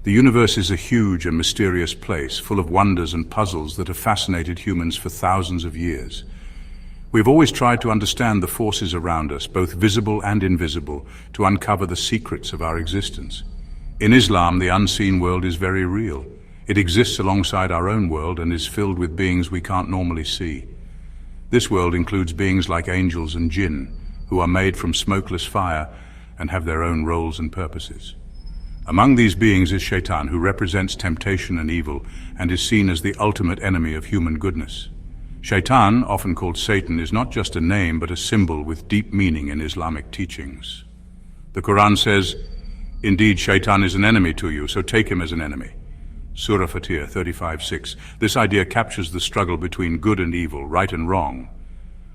The universe is a huge and mysterious place, full of wonders and puzzles that have fascinated humans for thousands of years. We've always tried to understand the forces around us, both visible and invisible, to uncover the secrets of our existence. In Islam, the unseen world is very real. It exists alongside our own world and is filled with beings we can't normally see. This world includes beings like angels and jinn, who are made from smokeless fire and have their own roles and purposes. Among these beings is Shaitan, who represents temptation and evil and is seen as the ultimate enemy of human goodness. Shaitan, often called Satan, is not just a name but a symbol with deep meaning in Islamic teachings. The Quran says, "Indeed, Shaitan is an enemy to you, so take him as an enemy." Surah Fatir 35:6. This idea captures the struggle between good and evil, right and wrong.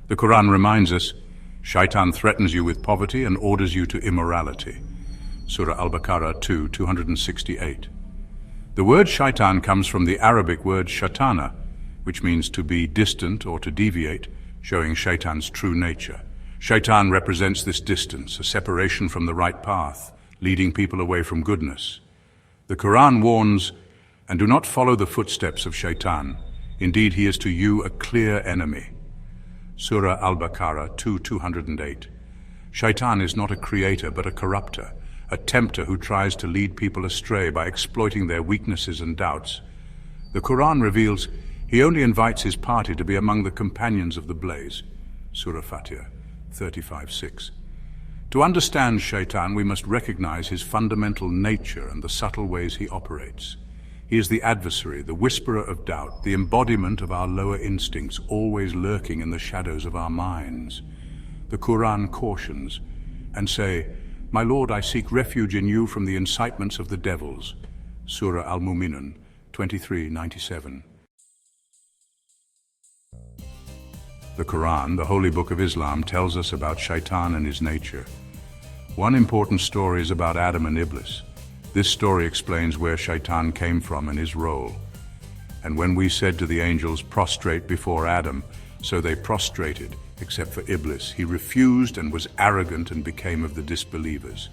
The Quran reminds us, Shaitan threatens you with poverty and orders you to immorality. Surah Al-Baqarah 268. The word Shaitan comes from the Arabic word shatana, which means to be distant or to deviate, showing Shaitan's true nature. Shaitan represents this distance, a separation from the right path, leading people away from goodness. The Quran warns, "And do not follow the footsteps of Shaitan. Indeed, he is to you a clear enemy." Surah Al-Baqarah 2:208. Shaitan is not a creator but a corrupter, a tempter who tries to lead people astray by exploiting their weaknesses and doubts. The Quran reveals he only invites his party to be among the companions of the blaze. Surah Fatir 35:6. To understand Shaitan, we must recognize his fundamental nature and the subtle ways he operates. He is the adversary, the whisperer of doubt, the embodiment of our lower instincts, always lurking in the shadows of our minds. The Quran cautions and say, "My Lord, I seek refuge in you from the incitements of the devils." Surah Al-Mu'minun 23:97. The Quran, the holy book of Islam, tells us about Shaitan and his nature. One important story is about Adam and Iblis. This story explains where Shaitan came from and his role. "And when we said to the angels, 'Prostrate before Adam,' so they prostrated, except for Iblis. He refused and was arrogant and became of the disbelievers."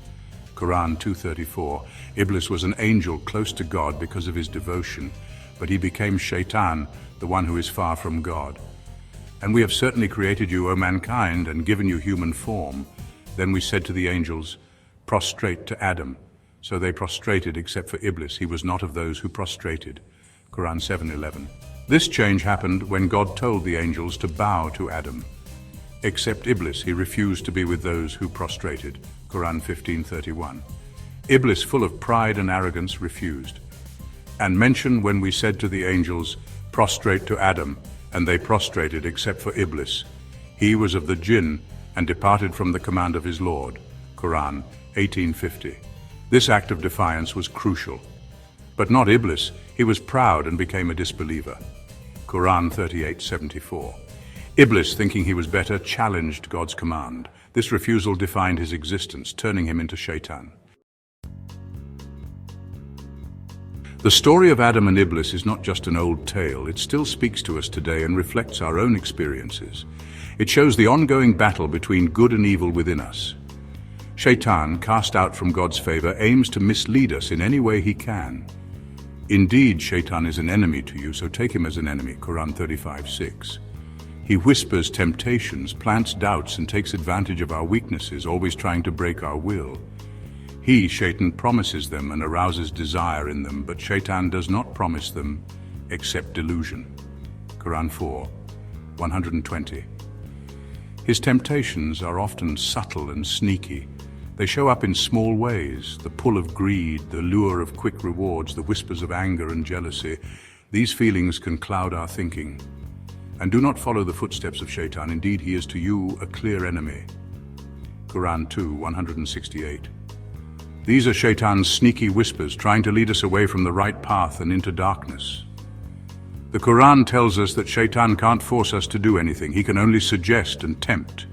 Quran 2:34. Iblis was an angel close to God because of his devotion, but he became Shaitan, the one who is far from God. "And we have certainly created you, O mankind, and given you human form. Then we said to the angels, 'Prostrate to Adam.' So they prostrated except for Iblis. He was not of those who prostrated." Quran 7:11. This change happened when God told the angels to bow to Adam. Except Iblis, he refused to be with those who prostrated. Quran 15:31. Iblis, full of pride and arrogance, refused. And mention when we said to the angels, "Prostrate to Adam," and they prostrated except for Iblis. He was of the jinn and departed from the command of his Lord. Quran 18:50. This act of defiance was crucial. But not Iblis. He was proud and became a disbeliever. Quran 38:74. Iblis, thinking he was better, challenged God's command. This refusal defined his existence, turning him into Shaitan. The story of Adam and Iblis is not just an old tale. It still speaks to us today and reflects our own experiences. It shows the ongoing battle between good and evil within us. Shaitan, cast out from God's favor, aims to mislead us in any way he can. "Indeed, Shaitan is an enemy to you, so take him as an enemy." Quran 35:6. He whispers temptations, plants doubts, and takes advantage of our weaknesses, always trying to break our will. He, Shaitan, promises them and arouses desire in them, but Shaitan does not promise them except delusion. Quran 4:120. His temptations are often subtle and sneaky. They show up in small ways: the pull of greed, the lure of quick rewards, the whispers of anger and jealousy. These feelings can cloud our thinking. "And do not follow the footsteps of Shaitan. Indeed, he is to you a clear enemy." Quran 2:168. These are Shaitan's sneaky whispers, trying to lead us away from the right path and into darkness. The Quran tells us that Shaitan can't force us to do anything. He can only suggest and tempt.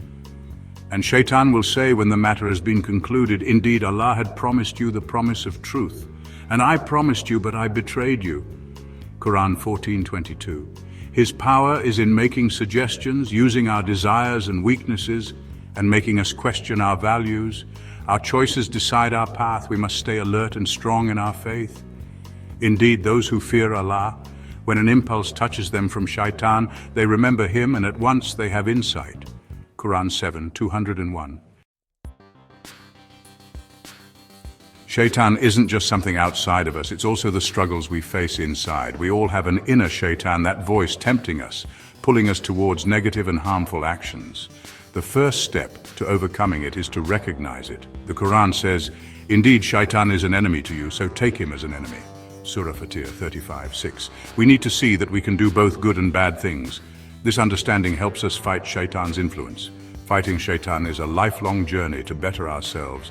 And Shaitan will say when the matter has been concluded, "Indeed, Allah had promised you the promise of truth, and I promised you, but I betrayed you." Quran 14:22. His power is in making suggestions, using our desires and weaknesses, and making us question our values. Our choices decide our path. We must stay alert and strong in our faith. Indeed, those who fear Allah, when an impulse touches them from Shaitan, they remember him and at once they have insight. Quran 7:201. Shaitan isn't just something outside of us, it's also the struggles we face inside. We all have an inner Shaitan, that voice tempting us, pulling us towards negative and harmful actions. The first step to overcoming it is to recognize it. The Quran says, "Indeed, Shaitan is an enemy to you, so take him as an enemy." Surah Fatir 35:6. We need to see that we can do both good and bad things. This understanding helps us fight Shaitan's influence. Fighting Shaitan is a lifelong journey to better ourselves.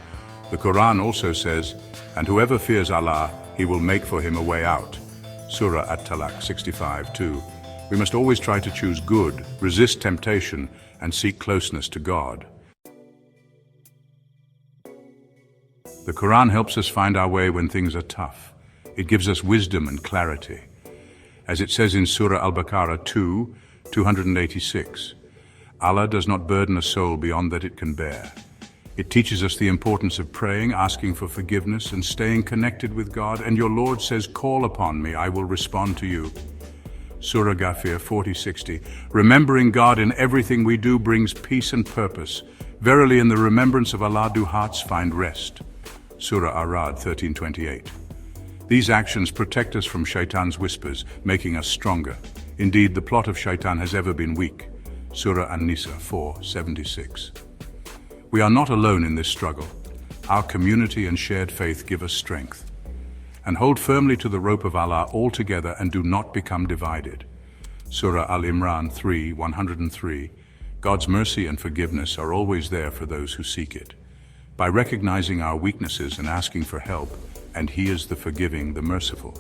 The Quran also says, "And whoever fears Allah, he will make for him a way out." Surah At-Talaq 65:2. We must always try to choose good, resist temptation, and seek closeness to God. The Quran helps us find our way when things are tough. It gives us wisdom and clarity. As it says in Surah Al-Baqarah 2:286, Allah does not burden a soul beyond that it can bear. It teaches us the importance of praying, asking for forgiveness, and staying connected with God. And your Lord says, "Call upon me, I will respond to you." Surah Ghafir 40:60. Remembering God in everything we do brings peace and purpose. Verily, in the remembrance of Allah do hearts find rest. Surah Arad 13:28. These actions protect us from Shaitan's whispers, making us stronger. Indeed, the plot of Shaitan has ever been weak. Surah An-Nisa 4:76. We are not alone in this struggle. Our community and shared faith give us strength. And hold firmly to the rope of Allah all together and do not become divided. Surah Al-Imran 3:103. God's mercy and forgiveness are always there for those who seek it. By recognizing our weaknesses and asking for help, and He is the forgiving, the merciful.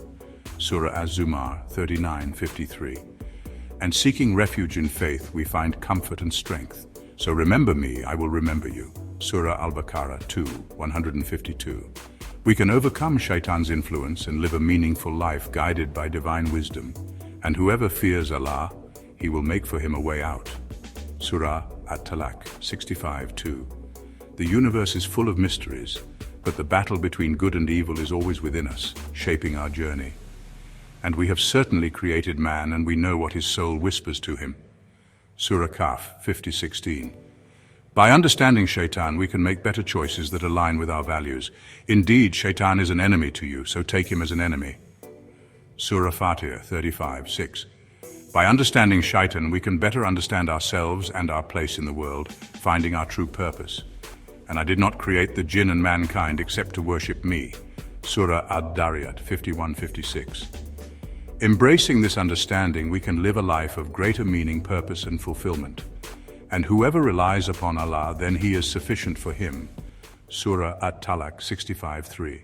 Surah Az-Zumar 39:53. And seeking refuge in faith, we find comfort and strength. So remember me, I will remember you. Surah Al-Baqarah 2:152. We can overcome Shaitan's influence and live a meaningful life guided by divine wisdom. And whoever fears Allah, He will make for him a way out. Surah At-Talaq 65:2. The universe is full of mysteries, but the battle between good and evil is always within us, shaping our journey. And we have certainly created man, and we know what his soul whispers to him. Surah Kaf 50:16. By understanding Shaitan, we can make better choices that align with our values. Indeed, Shaitan is an enemy to you, so take him as an enemy. Surah Fatir 35:6. By understanding Shaitan, we can better understand ourselves and our place in the world, finding our true purpose. And I did not create the jinn and mankind except to worship me. Surah Ad-Dariyat 51:56. Embracing this understanding, we can live a life of greater meaning, purpose, and fulfillment. And whoever relies upon Allah, then He is sufficient for him. Surah At-Talaq 65:3.